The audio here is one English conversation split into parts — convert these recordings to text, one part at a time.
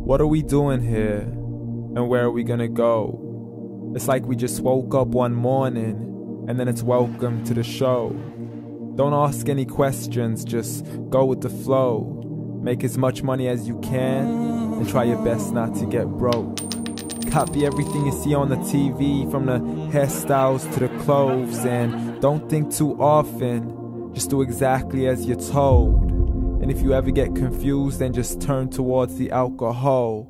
What are we doing here? And where are we gonna go? It's like we just woke up one morning and then it's welcome to the show. Don't ask any questions, just go with the flow. Make as much money as you can and try your best not to get broke. Copy everything you see on the TV, from the hairstyles to the clothes, and don't think too often, just do exactly as you're told. And if you ever get confused, then just turn towards the alcohol.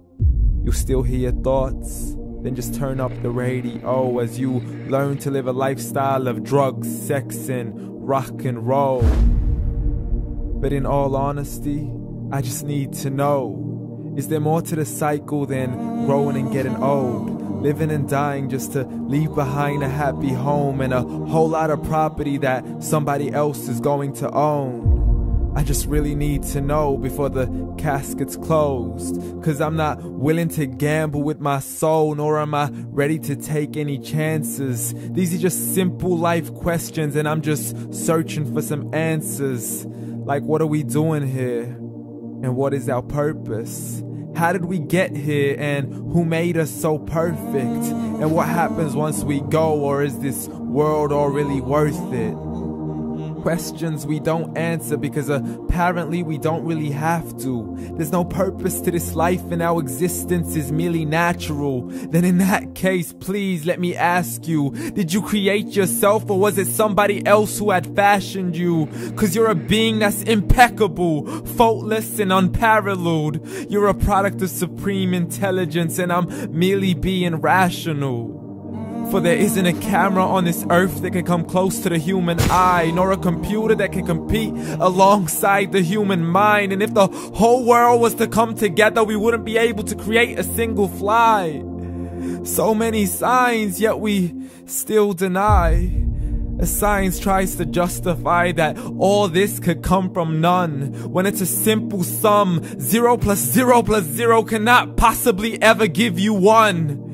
You'll still hear your thoughts, then just turn up the radio as you learn to live a lifestyle of drugs, sex, and rock and roll. But in all honesty, I just need to know, is there more to the cycle than growing and getting old? Living and dying just to leave behind a happy home and a whole lot of property that somebody else is going to own. I just really need to know before the casket's closed, 'cause I'm not willing to gamble with my soul, nor am I ready to take any chances. These are just simple life questions and I'm just searching for some answers. Like, what are we doing here? And what is our purpose? How did we get here, and who made us so perfect? And what happens once we go, or is this world all really worth it? Questions we don't answer because apparently we don't really have to. There's no purpose to this life and our existence is merely natural. Then in that case, please let me ask you, did you create yourself, or was it somebody else who had fashioned you? 'Cause you're a being that's impeccable, faultless and unparalleled. You're a product of supreme intelligence and I'm merely being rational. For there isn't a camera on this earth that can come close to the human eye, nor a computer that can compete alongside the human mind. And if the whole world was to come together, we wouldn't be able to create a single fly. So many signs, yet we still deny. As science tries to justify that all this could come from none, when it's a simple sum. 0 plus 0 plus 0 cannot possibly ever give you 1.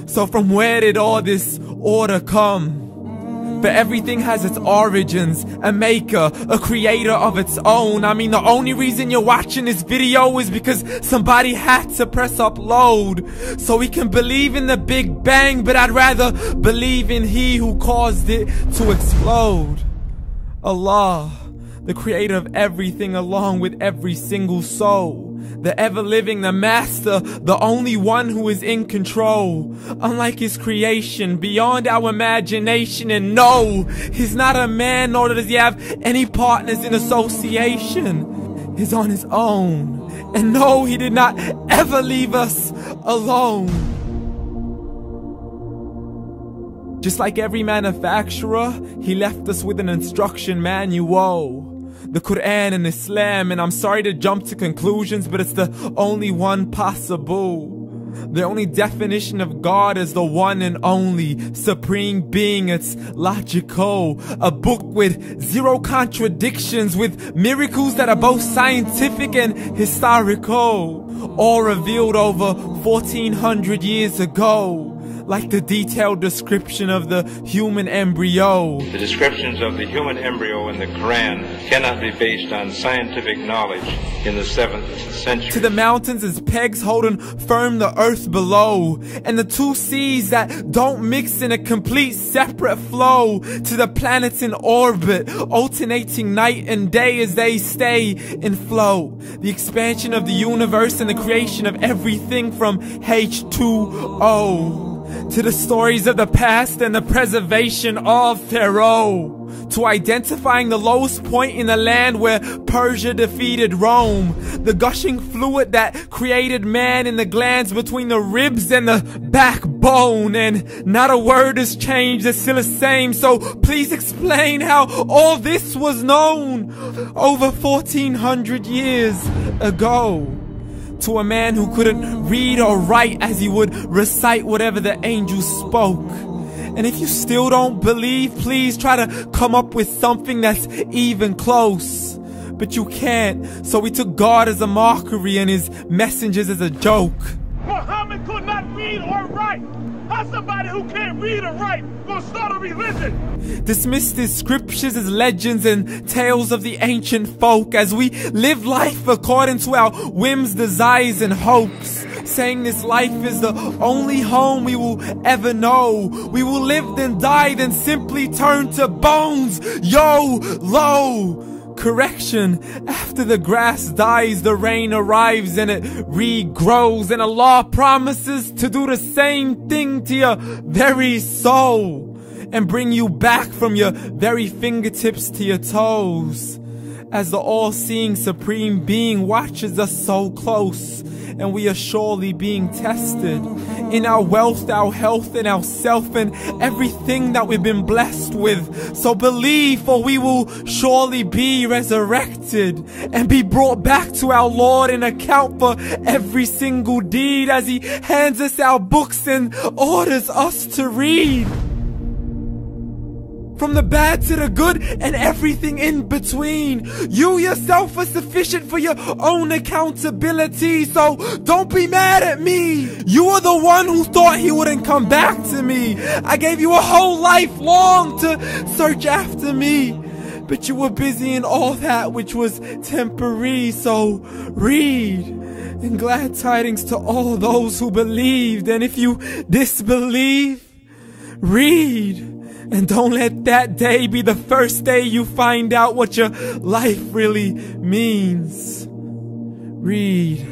So from where did all this order come? But everything has its origins, a maker, a creator of its own. I mean, the only reason you're watching this video is because somebody had to press upload. So we can believe in the Big Bang, but I'd rather believe in He who caused it to explode. Allah, the creator of everything along with every single soul. The ever-living, the master, the only one who is in control. Unlike his creation, beyond our imagination. And no, he's not a man, nor does he have any partners in association. He's on his own. And no, he did not ever leave us alone. Just like every manufacturer, he left us with an instruction manual. The Quran and Islam, and I'm sorry to jump to conclusions, but it's the only one possible. The only definition of God is the one and only supreme being. It's logical, a book with 0 contradictions, with miracles that are both scientific and historical, all revealed over 1400 years ago. Like the detailed description of the human embryo. The descriptions of the human embryo in the Quran cannot be based on scientific knowledge in the 7th century. To the mountains as pegs holding firm the earth below, and the 2 seas that don't mix in a complete separate flow. To the planets in orbit, alternating night and day as they stay in flow. The expansion of the universe and the creation of everything from H2O. To the stories of the past and the preservation of Pharaoh. To identifying the lowest point in the land where Persia defeated Rome. The gushing fluid that created man in the glands between the ribs and the backbone. And not a word has changed, it's still the same. So please explain how all this was known over 1400 years ago. To a man who couldn't read or write, as he would recite whatever the angels spoke. And if you still don't believe, please try to come up with something that's even close. But you can't, so we took God as a mockery and his messengers as a joke. Muhammad could not read or write. How's somebody who can't read or write gonna start a religion? Dismissed his scriptures as legends and tales of the ancient folk, as we live life according to our whims, desires, and hopes. saying this life is the only home we will ever know. We will live then die, then simply turn to bones. YOLO! Correction, after the grass dies, the rain arrives and it regrows, and Allah promises to do the same thing to your very soul and bring you back from your very fingertips to your toes, as the all-seeing supreme being watches us so close, and we are surely being tested in our wealth, our health, and our self, and everything that we've been blessed with. So believe, for we will surely be resurrected and be brought back to our Lord and account for every single deed, as He hands us our books and orders us to read. From the bad to the good and everything in between. You yourself are sufficient for your own accountability, so don't be mad at me. You are the one who thought He wouldn't come back to me. I gave you a whole life long to search after me, but you were busy in all that which was temporary. So read, and glad tidings to all those who believed. And if you disbelieve, read. And don't let that day be the first day you find out what your life really means. Read.